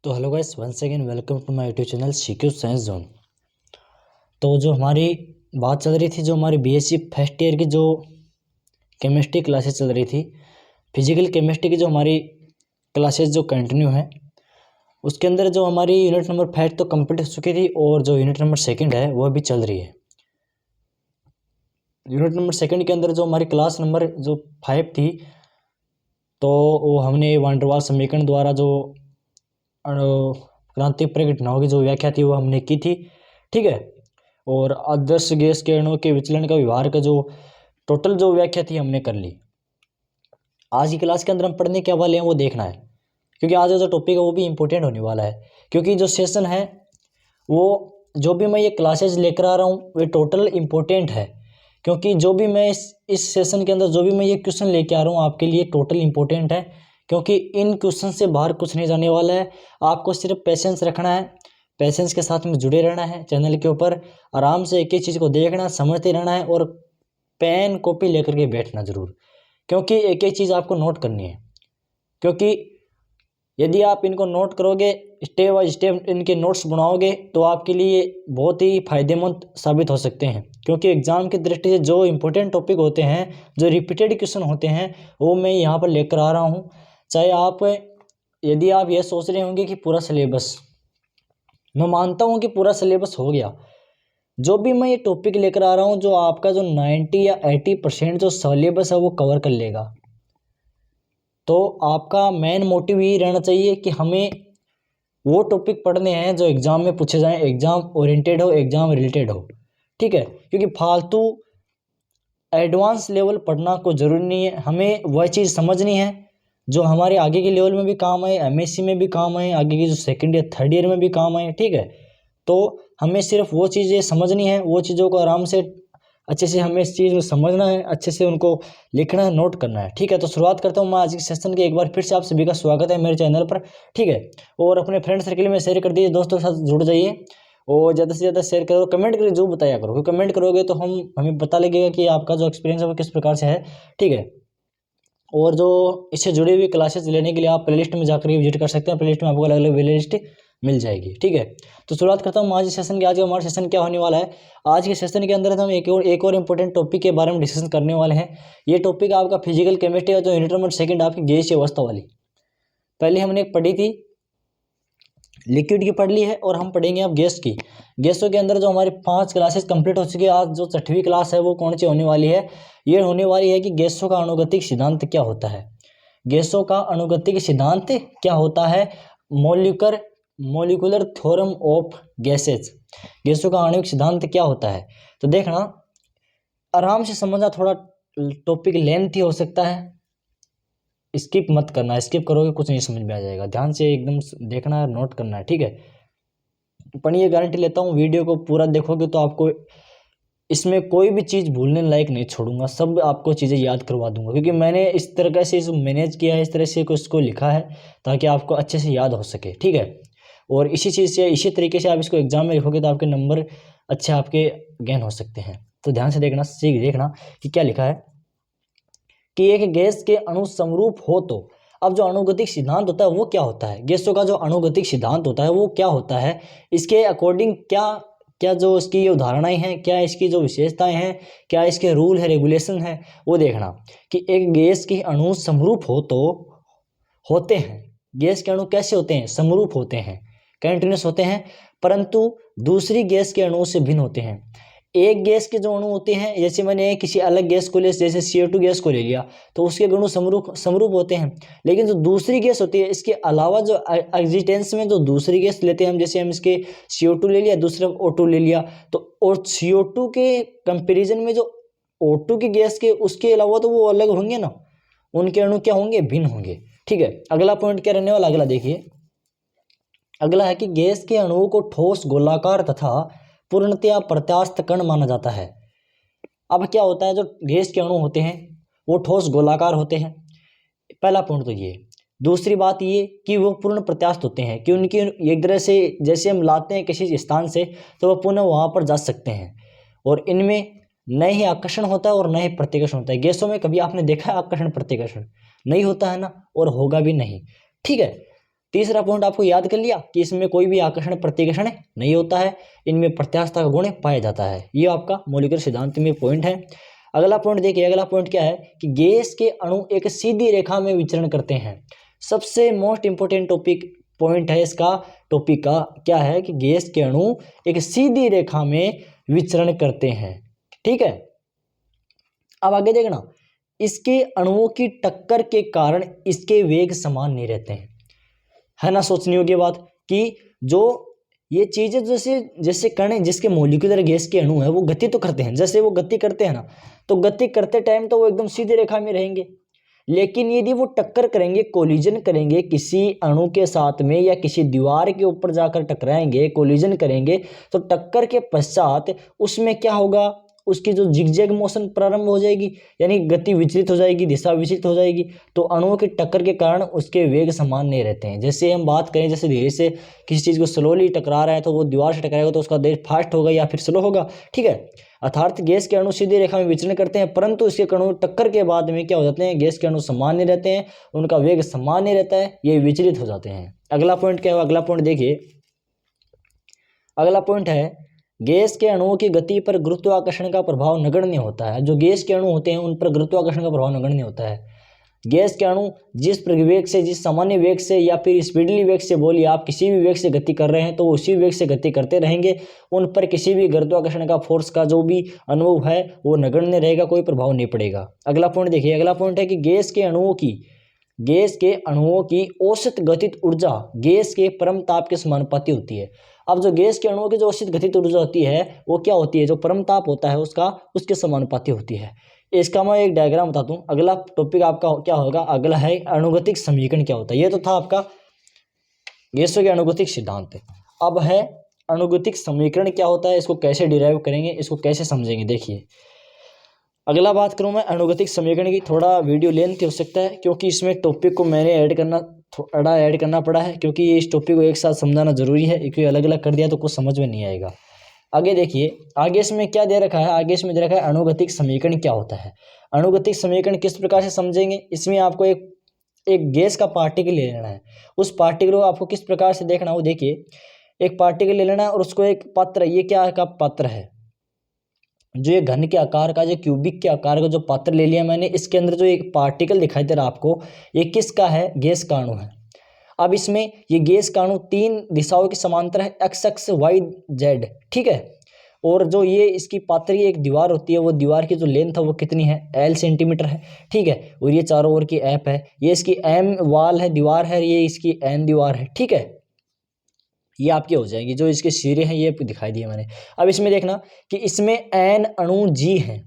तो hello guys, once again welcome to my YouTube channel CQ science zone. तो जो हमारी बात चल रही थी, जो हमारी बीएससी फर्स्ट ईयर की जो केमिस्ट्री क्लासेस चल रही थी, फिजिकल केमिस्ट्री की जो हमारी क्लासेस जो कंटिन्यू है, उसके अंदर जो हमारी यूनिट नंबर 5 तो कंप्लीट हो चुकी थी और जो यूनिट नंबर 2 है वो भी चल रही है। यूनिट नंबर 2 के अंदर जो हमारी क्लास नंबर जो 5 थी, तो वो हमने वान डेर वाल्स समीकरण द्वारा जो क्रांतिक घटनाओं की जो व्याख्या थी वो हमने की थी, ठीक है। और आदर्श गैस के अणुओं के विचलन का व्यवहार का जो टोटल जो व्याख्या थी हमने कर ली। आज की क्लास के अंदर हम पढ़ने क्या वाले हैं वो देखना है, क्योंकि आज जो टॉपिक है वो भी इम्पोर्टेंट होने वाला है। क्योंकि जो सेशन है वो जो भी मैं ये क्लासेज लेकर आ रहा हूँ वो टोटल इम्पोर्टेंट है, क्योंकि जो भी मैं इस सेशन के अंदर जो भी मैं ये क्वेश्चन लेके आ रहा हूँ आपके लिए टोटल इम्पोर्टेंट है, क्योंकि इन क्वेश्चन से बाहर कुछ नहीं जाने वाला है। आपको सिर्फ पेशेंस रखना है, पेशेंस के साथ में जुड़े रहना है, चैनल के ऊपर आराम से एक एक चीज़ को देखना, समझते रहना है और पेन कॉपी लेकर के बैठना ज़रूर, क्योंकि एक एक चीज़ आपको नोट करनी है। क्योंकि यदि आप इनको नोट करोगे, स्टेप बाय स्टेप इनके नोट्स बनाओगे, तो आपके लिए बहुत ही फायदेमंद साबित हो सकते हैं। क्योंकि एग्ज़ाम की दृष्टि से जो इम्पोर्टेंट टॉपिक होते हैं, जो रिपीटेड क्वेश्चन होते हैं, वो मैं यहाँ पर लेकर आ रहा हूँ। चाहे आप यदि आप ये सोच रहे होंगे कि पूरा सिलेबस, मैं मानता हूँ कि पूरा सिलेबस हो गया। जो भी मैं ये टॉपिक लेकर आ रहा हूँ, जो आपका जो 90 या 80% जो सिलेबस है वो कवर कर लेगा। तो आपका मेन मोटिव यही रहना चाहिए कि हमें वो टॉपिक पढ़ने हैं जो एग्ज़ाम में पूछे जाएं, एग्ज़ाम ओरिएंटेड हो, एग्ज़ाम रिलेटेड हो, ठीक है। क्योंकि फालतू एडवांस लेवल पढ़ना कोई ज़रूरी नहीं है। हमें वह चीज़ समझनी है जो हमारे आगे के लेवल में भी काम आए, एमएससी में भी काम आए, आगे की जो सेकंड या थर्ड ईयर में भी काम आए, ठीक है। तो हमें सिर्फ वो चीज़ें समझनी है, वो चीज़ों को आराम से अच्छे से हमें इस चीज़ में समझना है, अच्छे से उनको लिखना है, नोट करना है, ठीक है। तो शुरुआत करता हूँ मैं आज के सेशन की। एक बार फिर से आप सभी का स्वागत है मेरे चैनल पर, ठीक है। और अपने फ्रेंड सर्कल में शेयर कर दीजिए, दोस्तों के साथ जुड़ जाइए और ज़्यादा से ज़्यादा शेयर करो, कमेंट करके जो बताया करो, क्योंकि कमेंट करोगे तो हमें पता लगेगा कि आपका जो एक्सपीरियंस है वो किस प्रकार से है, ठीक है। और जो इससे जुड़ी हुई क्लासेस लेने के लिए आप प्लेलिस्ट में जाकर विजिट कर सकते हैं। प्लेलिस्ट में आपको अलग अलग प्लेलिस्ट मिल जाएगी, ठीक है। तो शुरुआत करता हूँ आज के सेशन की। आज का हमारा सेशन क्या होने वाला है, आज के सेशन के अंदर हम एक और इम्पोर्टेंट टॉपिक के बारे में डिस्कशन करने वाले हैं। ये टॉपिक आपका फिजिकल केमिस्ट्री का जो यूनिट नंबर 2 आपकी गैसीय अवस्था वाली, पहले हमने एक पढ़ी थी, लिक्विड की पढ़ ली है, और हम पढ़ेंगे अब गैस की। गैसों के अंदर जो हमारी 5 क्लासेस कंप्लीट हो चुकी है, आज जो 6वीं क्लास है वो कौन सी होने वाली है, ये होने वाली है कि गैसों का अणुगतिक सिद्धांत क्या होता है। गैसों का अणुगतिक सिद्धांत क्या होता है, मॉलिक्यूलर थ्योरम ऑफ गैसेज, गैसों का आणविक सिद्धांत क्या होता है। तो देखना, आराम से समझना, थोड़ा टॉपिक लेंथी हो सकता है, स्किप मत करना, स्किप करोगे कुछ नहीं समझ में आ जाएगा। ध्यान से एकदम देखना है, नोट करना है, ठीक है। पर ये गारंटी लेता हूँ वीडियो को पूरा देखोगे तो आपको इसमें कोई भी चीज़ भूलने लायक नहीं छोड़ूंगा, सब आपको चीज़ें याद करवा दूंगा, क्योंकि मैंने इस तरह से इसको मैनेज किया है, इस तरह से इसको लिखा है ताकि आपको अच्छे से याद हो सके, ठीक है। और इसी चीज़ से, इसी तरीके से आप इसको एग्जाम में लिखोगे तो आपके नंबर अच्छे आपके गेन हो सकते हैं। तो ध्यान से देखना, सीख देखना कि क्या लिखा है कि एक गैस के अणु समरूप हो तो, अब जो अणुगतिक सिद्धांत होता है वो क्या होता है, गैसों का जो अणुगतिक सिद्धांत होता है वो क्या होता है, इसके अकॉर्डिंग क्या क्या जो इसकी ये उदाहरणाएं हैं, क्या इसकी जो विशेषताएं हैं, क्या इसके रूल है, रेगुलेशन है, वो देखना कि एक गैस के अणु समरूप हो तो होते हैं। गैस के अणु कैसे होते हैं, समरूप होते हैं, कंटिन्यूस होते हैं, परंतु दूसरी गैस के अणुओं से भिन्न होते हैं। एक गैस के जो अणु होते हैं, जैसे मैंने किसी अलग गैस को ले, जैसे CO2 गैस को ले लिया, तो उसके अणु समरूप होते हैं। लेकिन जो दूसरी गैस होती है, इसके अलावा जो एक्जिस्टेंस में जो दूसरी गैस लेते हैं हम, जैसे हम इसके CO2 ले लिया, दूसरा O2 ले लिया, तो और CO2 के कंपेरिजन में जो O2 की गैस के उसके अलावा तो वो अलग होंगे ना, उनके अणु क्या होंगे, भिन्न होंगे, ठीक है। अगला पॉइंट क्या रहने वाला, अगला देखिए, अगला है कि गैस के अणुओं को ठोस, गोलाकार तथा पूर्णतया प्रत्यास्थ कण माना जाता है। अब क्या होता है, जो गैस के अणु होते हैं वो ठोस गोलाकार होते हैं, पहला पॉइंट तो ये। दूसरी बात ये कि वो पूर्ण प्रत्यास्थ होते हैं, कि उनकी एक तरह से जैसे हम लाते हैं किसी स्थान से तो वह पुनः वहाँ पर जा सकते हैं, और इनमें न ही आकर्षण होता है और न ही प्रतिकर्षण होता है। गैसों में कभी आपने देखा है आकर्षण प्रतिकर्षण, नहीं होता है ना, और होगा भी नहीं, ठीक है। तीसरा पॉइंट आपको याद कर लिया कि इसमें कोई भी आकर्षण प्रतिकर्षण नहीं होता है, इनमें प्रत्यास्थता का गुण पाया जाता है। ये आपका मौलिक सिद्धांत में पॉइंट है। अगला पॉइंट देखिए, अगला पॉइंट क्या है कि गैस के अणु एक सीधी रेखा में विचरण करते हैं। सबसे मोस्ट इंपोर्टेंट टॉपिक पॉइंट है इसका, टॉपिक का क्या है कि गैस के अणु एक सीधी रेखा में विचरण करते हैं। ठीक है, अब आगे देखना, इसके अणुओं की टक्कर के कारण इसके वेग समान नहीं रहते हैं, है ना। सोचनी होगी बात कि जो ये चीजें जैसे जैसे कण जिसके मॉलिक्यूलर गैस के अणु है वो गति तो करते हैं, जैसे वो गति करते हैं ना, तो गति करते टाइम तो वो एकदम सीधी रेखा में रहेंगे, लेकिन यदि वो टक्कर करेंगे, कोलिजन करेंगे किसी अणु के साथ में या किसी दीवार के ऊपर जाकर टकराएंगे, कोलिजन करेंगे, तो टक्कर के पश्चात उसमें क्या होगा, उसकी जो जिगजैग मोशन प्रारंभ हो जाएगी, यानी गति विचलित हो जाएगी, दिशा विचलित हो जाएगी। तो अणुओं की टक्कर के कारण उसके वेग समान नहीं रहते हैं। जैसे हम बात करें, जैसे धीरे से किसी चीज़ को स्लोली टकरा रहा है तो वो दीवार से टकराएगा तो उसका वेग फास्ट होगा या फिर स्लो होगा। ठीक है, अर्थात गैस के अणु सीधी रेखा में विचलन करते हैं, परंतु इसके अणु टक्कर के बाद में क्या हो जाते हैं, गैस के अणु समान नहीं रहते हैं, उनका वेग समान नहीं रहता है, ये विचलित हो जाते हैं। अगला पॉइंट क्या है, अगला पॉइंट देखिए, अगला पॉइंट है गैस के अणुओं की गति पर गुरुत्वाकर्षण का प्रभाव नगण्य होता है। जो गैस के अणु होते हैं उन पर गुरुत्वाकर्षण का प्रभाव नगण्य होता है। गैस के अणु जिस परिवेग से, जिस सामान्य वेग से या फिर स्पीडली वेग से, बोलिए आप किसी भी वेग से गति कर रहे हैं तो उसी वेग से गति करते रहेंगे, उन पर किसी भी गुरुत्वाकर्षण का फोर्स का जो भी अनुभव है वो नगण्य रहेगा, कोई प्रभाव नहीं पड़ेगा। अगला पॉइंट देखिए, अगला पॉइंट है कि गैस के अणुओं की औसत गतिज ऊर्जा गैस के परम ताप के समानुपाती होती है। अब जो गैस के अणुओं की जो औसत गतिज ऊर्जा होती है वो क्या होती है, जो परम ताप होता है उसके समानुपाती होती है। इसका मैं एक डायग्राम बताता हूँ। अगला टॉपिक आपका क्या होगा, अगला है अणुगतिक समीकरण क्या होता है। ये तो था आपका गैसों के अणुगतिक सिद्धांत। अब है अणुगतिक समीकरण क्या होता है, इसको कैसे डिराइव करेंगे, इसको कैसे समझेंगे। देखिए, अगला बात करूं मैं अणुगतिक समीकरण की, थोड़ा वीडियो लेंथ हो सकता है क्योंकि इसमें टॉपिक को मैंने ऐड करना पड़ा है, क्योंकि ये इस टॉपिक को एक साथ समझाना जरूरी है, क्योंकि अलग अलग कर दिया तो कुछ समझ में नहीं आएगा। आगे देखिए, आगे इसमें क्या दे रखा है, आगे इसमें दे रखा है अणुगतिक समीकरण क्या होता है। अणुगतिक समीकरण किस प्रकार से समझेंगे, इसमें आपको एक गैस का पार्टिकल ले लेना है, उस पार्टिकल को आपको किस प्रकार से देखना हो। देखिए, एक पार्टिकल ले लेना है और उसको एक पात्र, ये क्या का पात्र है, जो ये घन के आकार का, जो क्यूबिक के आकार का जो पात्र ले लिया मैंने, इसके अंदर जो एक पार्टिकल दिखाई दे रहा है आपको, ये किसका है, गैस का अणु है। अब इसमें ये गैस का अणु 3 दिशाओं के समांतर है, एक्स एक्स वाई जेड। ठीक है, और जो ये इसकी पात्र की एक दीवार होती है, वो दीवार की जो लेंथ है वो कितनी है, L सेंटीमीटर है। ठीक है, और ये चारों ओर की एप है, ये इसकी M वाल है, दीवार है, ये इसकी N दीवार है। ठीक है, ये आपकी हो जाएगी, जो इसके सिरे हैं ये दिखाई दिए मैंने। अब इसमें देखना कि इसमें N अणु G हैं,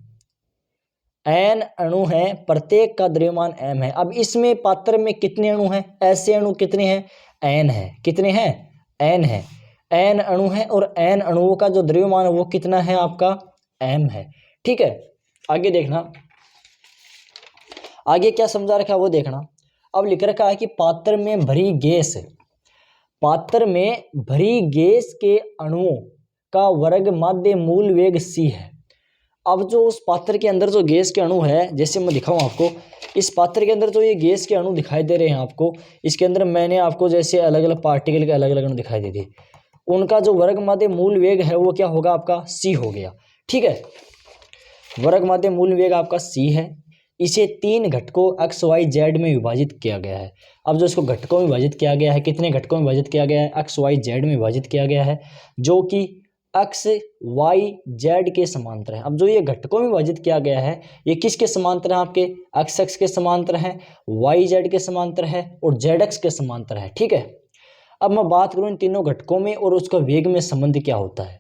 N अणु हैं, प्रत्येक का द्रव्यमान M है। अब इसमें पात्र में कितने अणु हैं, ऐसे अणु कितने हैं, N है। कितने हैं, N है, N अणु है, और N अणुओं का जो द्रव्यमान है वो कितना है आपका, M है। ठीक है, आगे देखना, आगे क्या समझा रखा है वो देखना। अब लिख रखा है कि पात्र में भरी गैस के अणुओं का वर्ग माध्य मूल वेग c है। अब जो उस पात्र के अंदर जो गैस के अणु है, जैसे मैं दिखाऊं आपको, इस पात्र के अंदर जो ये गैस के अणु दिखाई दे रहे हैं आपको, इसके अंदर मैंने आपको जैसे अलग अलग पार्टिकल के अलग अलग अणु दिखाई दे दिए, उनका जो वर्ग माध्य मूल वेग है वो क्या होगा आपका, c हो गया। ठीक है, वर्ग माध्य मूल वेग आपका c है। इसे 3 घटकों x y z में विभाजित किया गया है। अब जो इसको घटकों में विभाजित किया गया है, कितने घटकों में विभाजित किया गया है, x y z में विभाजित किया गया है, जो कि x y z के समांतर है। अब जो ये घटकों में विभाजित किया गया है ये किसके समांतर है, आपके x x के समांतर है, y z के समांतर है और z x के समांतर है। ठीक है, अब मैं बात करूं इन तीनों घटकों में और उसका वेग में संबंध क्या होता है।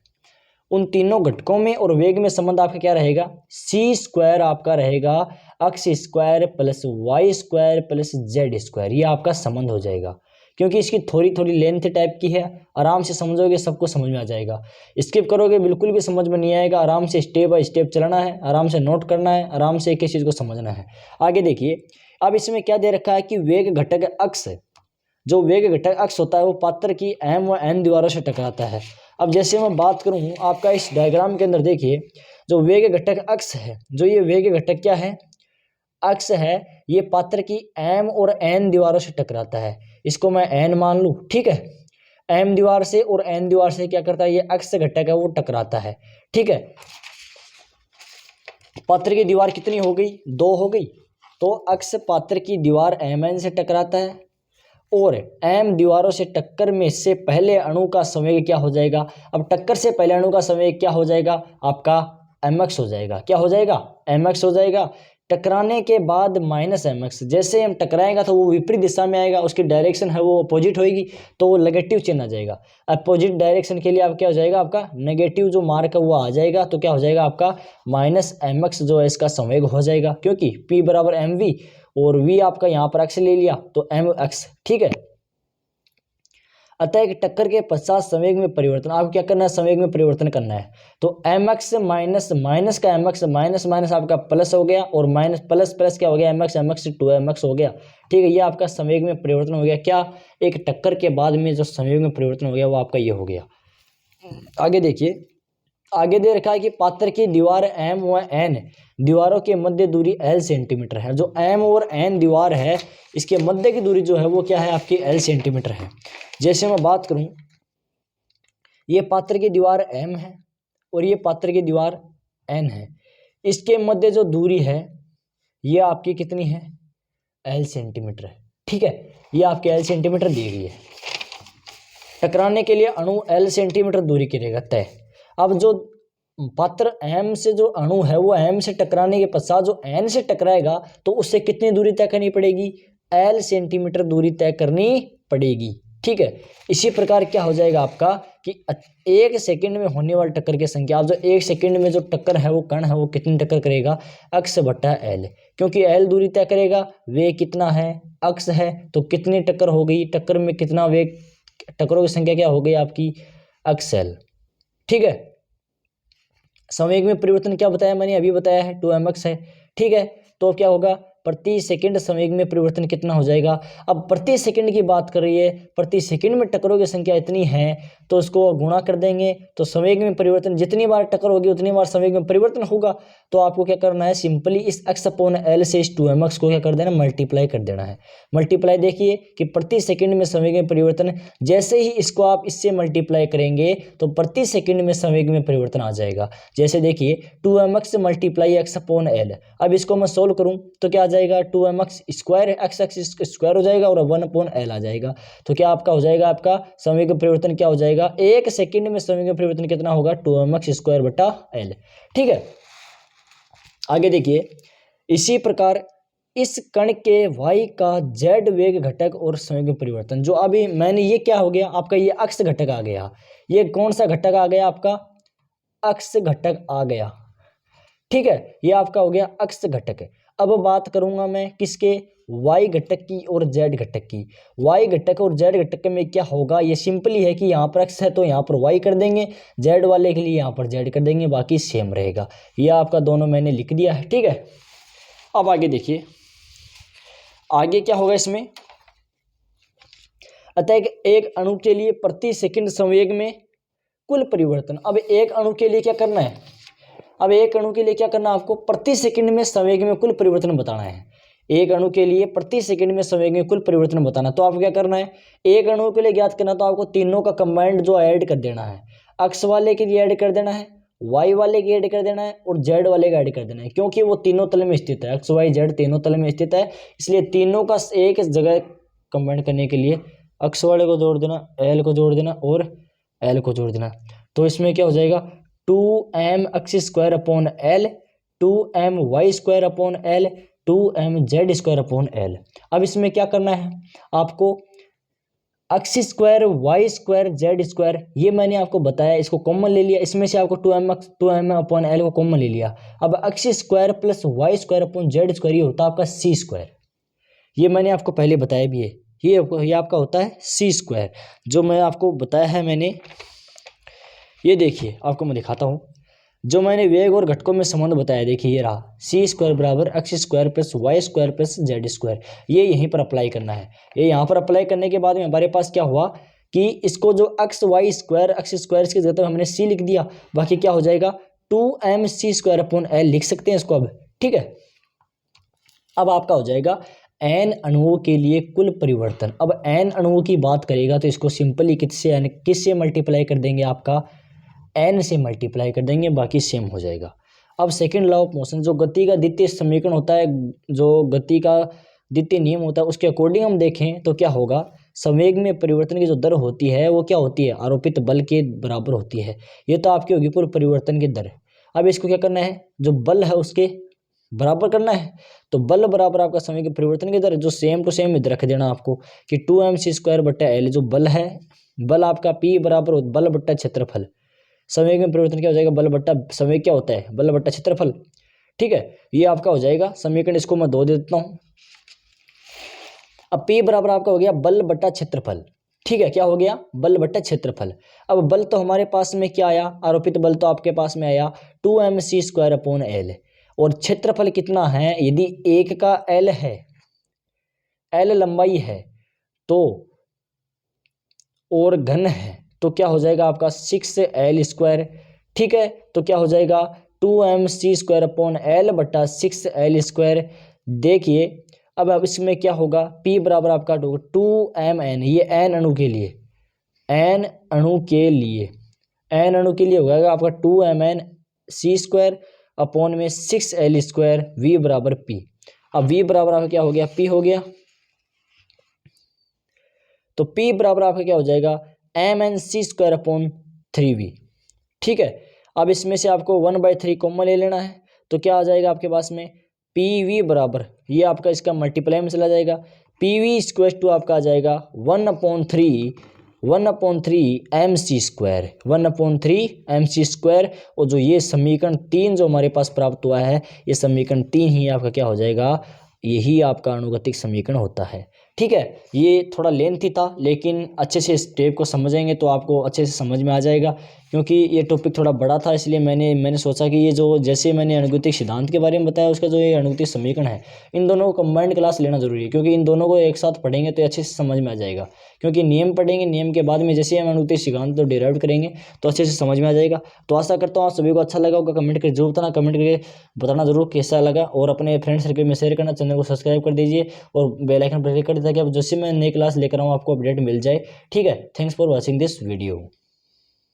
उन तीनों घटकों में और वेग में संबंध आपका क्या रहेगा, c² आपका रहेगा x² plus y² plus z², ये आपका संबंध हो जाएगा। क्योंकि इसकी थोड़ी थोड़ी लेंथ टाइप की है, आराम से समझोगे सबको समझ में आ जाएगा। स्किप करोगे बिल्कुल भी समझ में नहीं आएगा, आराम से स्टेप बाय स्टेप चलना है, आराम से नोट करना है, आराम से एक एक चीज़ को समझना है। आगे देखिए, अब इसमें क्या दे रखा है कि वेग घटक अक्ष, जो वेग घटक अक्ष होता है वो पात्र की M व N दीवारों से टकराता है। अब जैसे मैं बात करूं आपका इस डायग्राम के अंदर, देखिए जो वेग घटक अक्ष है, जो ये वेग घटक क्या है, अक्ष है ये पात्र की m और n दीवारों से टकराता है, इसको मैं n मान लूं, ठीक है। m दीवार से और n दीवार से क्या करता है, ये अक्ष घटक है वो टकराता है, ठीक है। पात्र की दीवार कितनी हो गई, 2 हो गई। तो अक्ष पात्र की दीवार mn से टकराता है और m दीवारों से टक्कर में से पहले अणु का संवेग क्या हो जाएगा। अब टक्कर से पहले अणु का संवेग क्या हो जाएगा आपका, mx हो जाएगा। क्या हो जाएगा, mx हो जाएगा। टकराने के बाद माइनस mx, जैसे हम टकराएगा तो वो विपरीत दिशा में आएगा, उसकी डायरेक्शन है वो अपोजिट होगी, तो वो नेगेटिव चिन्ह आ जाएगा। अपोजिट डायरेक्शन के लिए आप क्या हो जाएगा, आपका नेगेटिव जो मार्क है वो आ जाएगा, तो क्या हो जाएगा आपका माइनस mx जो है इसका संवेग हो जाएगा, क्योंकि p बराबर mv और v आपका यहाँ पर अक्ष ले लिया तो mx, ठीक है। अतः एक टक्कर के पश्चात संवेग में परिवर्तन, आपको क्या करना है, संवेग में परिवर्तन करना है। तो mx माइनस माइनस का mx, माइनस माइनस आपका प्लस हो गया और माइनस प्लस प्लस क्या हो गया, mx, mx से 2mx हो गया, ठीक है। ये आपका संवेग में परिवर्तन हो गया। क्या, एक टक्कर के बाद में जो संवेग में परिवर्तन हो गया वो आपका ये हो गया। आगे देखिए, आगे दे रखा है कि पात्र की दीवार m व n दीवारों के मध्य दूरी l सेंटीमीटर है। जो m और n दीवार है इसके मध्य की दूरी जो है वो क्या है आपकी l सेंटीमीटर है। जैसे मैं बात करूं, ये पात्र की दीवार m है और ये पात्र की दीवार n है, इसके मध्य जो दूरी है ये आपकी कितनी है, l सेंटीमीटर है, ठीक है। ये आपके l सेंटीमीटर दी गई है। टकराने के लिए अणु l सेंटीमीटर दूरी की रहेगा तय। अब जो पात्र m से जो अणु है वो m से टकराने के पश्चात जो n से टकराएगा तो उससे कितनी दूरी तय करनी पड़ेगी, l सेंटीमीटर दूरी तय करनी पड़ेगी, ठीक है। इसी प्रकार क्या हो जाएगा आपका कि 1 सेकंड में होने वाली टक्कर की संख्या, आप जो 1 सेकंड में जो टक्कर है वो कण है वो कितनी टक्कर करेगा, अक्ष बटा l, क्योंकि l दूरी तय करेगा, वेग कितना है, अक्ष है, तो कितनी टक्कर हो गई, टक्कर में कितना वेग, टक्करों की संख्या क्या हो गई आपकी अक्ष l, ठीक है। संवेग में परिवर्तन क्या बताया मैंने, अभी बताया है 2mx है, ठीक है। तो क्या होगा, प्रति सेकंड संवेग में परिवर्तन कितना हो जाएगा। अब प्रति सेकंड की बात कर रही है, प्रति सेकंड में टक्करों की संख्या इतनी है तो उसको गुणा कर देंगे, तो संवेग में परिवर्तन जितनी बार टक्कर होगी उतनी बार संवेग में परिवर्तन होगा। तो आपको क्या करना है, सिंपली इस x अपॉन l से इस 2mx को क्या कर देना, मल्टीप्लाई कर देना है। मल्टीप्लाई देखिए कि प्रति सेकंड में संवेग में परिवर्तन, जैसे ही इसको आप इससे मल्टीप्लाई करेंगे तो प्रति सेकंड में संवेग में परिवर्तन आ जाएगा। जैसे देखिए 2mx multiply x upon l, अब इसको मैं सोल्व करूं तो क्या आ जाएगा, 2mx स्क्वायर, x स्क्वायर हो जाएगा और 1 अपॉन l आ जाएगा। तो क्या आपका हो जाएगा, आपका संवेग में परिवर्तन क्या हो जाएगा, 1 सेकंड में संवेग में परिवर्तन कितना होगा, 2mx स्क्वायर बटा l, ठीक है। आगे देखिए, इसी प्रकार इस कण के y का z वेग घटक और संवेग में परिवर्तन, जो अभी मैंने ये क्या हो गया आपका, ये अक्ष घटक आ गया। ये कौन सा घटक आ गया आपका, अक्ष घटक आ गया, ठीक है। ये आपका हो गया अक्ष घटक। अब बात करूंगा मैं किसके, y घटक की और z घटक की। y घटक और z घटक में क्या होगा, ये सिंपली है कि यहाँ पर x है तो यहाँ पर y कर देंगे, z वाले के लिए यहाँ पर z कर देंगे, बाकी सेम रहेगा। ये आपका दोनों मैंने लिख दिया है, ठीक है। अब आगे देखिए, आगे क्या होगा इसमें, अतः एक अणु के लिए प्रति सेकंड संवेग में कुल परिवर्तन। अब एक अणु के लिए क्या करना है, अब एक अणु के लिए क्या करना है, आपको प्रति सेकंड में संवेग में कुल परिवर्तन बताना है। एक अणु के लिए प्रति सेकंड में संवेग में कुल परिवर्तन बताना, तो आपको क्या करना है, एक अणु के लिए ज्ञात करना तो आपको तीनों का कंबाइंड जो ऐड कर देना है। अक्ष वाले के लिए ऐड कर देना है, y वाले की ऐड कर देना है और z वाले का ऐड कर देना है, क्योंकि वो तीनों तल में स्थित है, x y z तीनों तल में स्थित है, इसलिए तीनों का एक जगह कंबाइंड करने के लिए अक्ष वाले को जोड़ देना, l को जोड़ देना और l को जोड़ देना। तो इसमें क्या हो जाएगा, 2m x square upon l, 2m y square upon l, 2m z square upon l। अब इसमें क्या करना है आपको, x square y square z square ये मैंने आपको बताया, इसको कॉमन ले लिया, इसमें से आपको 2m अपॉन l को कॉमन ले लिया। अब x square plus y square upon z square ये होता है आपका c स्क्वायर, ये मैंने आपको पहले बताया भी है, ये आपका होता है c स्क्वायर, जो मैं आपको बताया है मैंने। ये देखिए आपको मैं दिखाता हूँ, जो मैंने वेग और घटकों में संबंध बताया, देखिए ये रहा c स्क्वायर बराबर x square plus y square plus z square, ये यहीं पर अप्लाई करना है। ये यहाँ पर अप्लाई करने के बाद में हमारे पास क्या हुआ कि इसको जो x y square x square की जगह हमने c लिख दिया, बाकी क्या हो जाएगा 2mc स्क्वायर अपॉन l लिख सकते हैं इसको अब, ठीक है। अब आपका हो जाएगा n अणुओं के लिए कुल परिवर्तन। अब n अणुओं की बात करेगा तो इसको सिंपली किससे मल्टीप्लाई कर देंगे, आपका n से मल्टीप्लाई कर देंगे, बाकी सेम हो जाएगा। अब सेकंड लॉ ऑफ मोशन, जो गति का द्वितीय समीकरण होता है, जो गति का द्वितीय नियम होता है, उसके अकॉर्डिंग हम देखें तो क्या होगा, संवेग में परिवर्तन की जो दर होती है वो क्या होती है, आरोपित बल के बराबर होती है। ये तो आपकी होगी पूर्व परिवर्तन की दर। अब इसको क्या करना है, जो बल है उसके बराबर करना है, तो बल बराबर आपका समय के परिवर्तन की दर, जो सेम टू सेम इधर रख देना आपको कि 2mc² बट्टा एल, जो बल है, बल आपका P बराबर बल बट्टा क्षेत्रफल, संवेग में परिवर्तन क्या हो जाएगा, बल बट्टा संवेग क्या होता है, बल बट्टा क्षेत्रफल। ठीक है, ये आपका हो जाएगा समीकरण, इसको मैं 2 दे देता हूँ। अब P बराबर आपका हो गया बल बट्टा क्षेत्रफल। ठीक है, क्या हो गया, बल बट्टा क्षेत्रफल। अब बल तो हमारे पास में क्या आया, आरोपित बल तो आपके पास में आया 2mc² अपॉन एल, और क्षेत्रफल कितना है, यदि एक का एल है, एल लंबाई है तो, और घन है तो क्या हो जाएगा आपका 6l²। ठीक है, तो क्या हो जाएगा 2mc² अपॉन एल बट्टा 6l²। देखिए अब इसमें क्या होगा, P बराबर आपका 2mn, ये n अणु के लिए, n अणु के लिए, n अणु के लिए हो जाएगा आपका 2mnc² अपॉन में 6l², v बराबर P। अब v बराबर आपका क्या हो गया, P हो गया, तो P बराबर आपका क्या हो जाएगा mnc² अपॉन 3v। ठीक है, अब इसमें से आपको 1/3 कॉमन ले लेना है, तो क्या आ जाएगा आपके पास में PV बराबर, ये आपका इसका मल्टीप्लाई में चला जाएगा, PV² आपका आ जाएगा 1/3 mc², 1/3 mc²। और जो ये समीकरण 3 जो हमारे पास प्राप्त हुआ है, ये समीकरण 3 ही आपका क्या हो जाएगा, यही आपका अनुगतिक समीकरण होता है। ठीक है, ये थोड़ा लेंथी था, लेकिन अच्छे से स्टेप को समझेंगे तो आपको अच्छे से समझ में आ जाएगा, क्योंकि ये टॉपिक थोड़ा बड़ा था, इसलिए मैंने सोचा कि ये जो, जैसे मैंने अनुगतिक सिद्धांत के बारे में बताया, उसका जो ये अनुगतिक समीकरण है, इन दोनों को कंबाइंड क्लास लेना जरूरी है, क्योंकि इन दोनों को एक साथ पढ़ेंगे तो अच्छे से समझ में आ जाएगा। क्योंकि नियम पढ़ेंगे, नियम के बाद में जैसे हम अनुगतिक सिद्धांत तो डिराइव करेंगे तो अच्छे से समझ में आ जाएगा। तो आशा करता हूँ आप सभी को अच्छा लगा होगा। कमेंट करके जरूर बताना, कमेंट करके बताना जरूर कैसा लगा, और अपने फ्रेंड सर्कल में शेयर करना, चैनल को सब्सक्राइब कर दीजिए और बेल आइकन प्रेस कर दीजिए, ताकि अब जैसे मैं नई क्लास लेकर आऊँ आपको अपडेट मिल जाए। ठीक है, thanks for watching this video.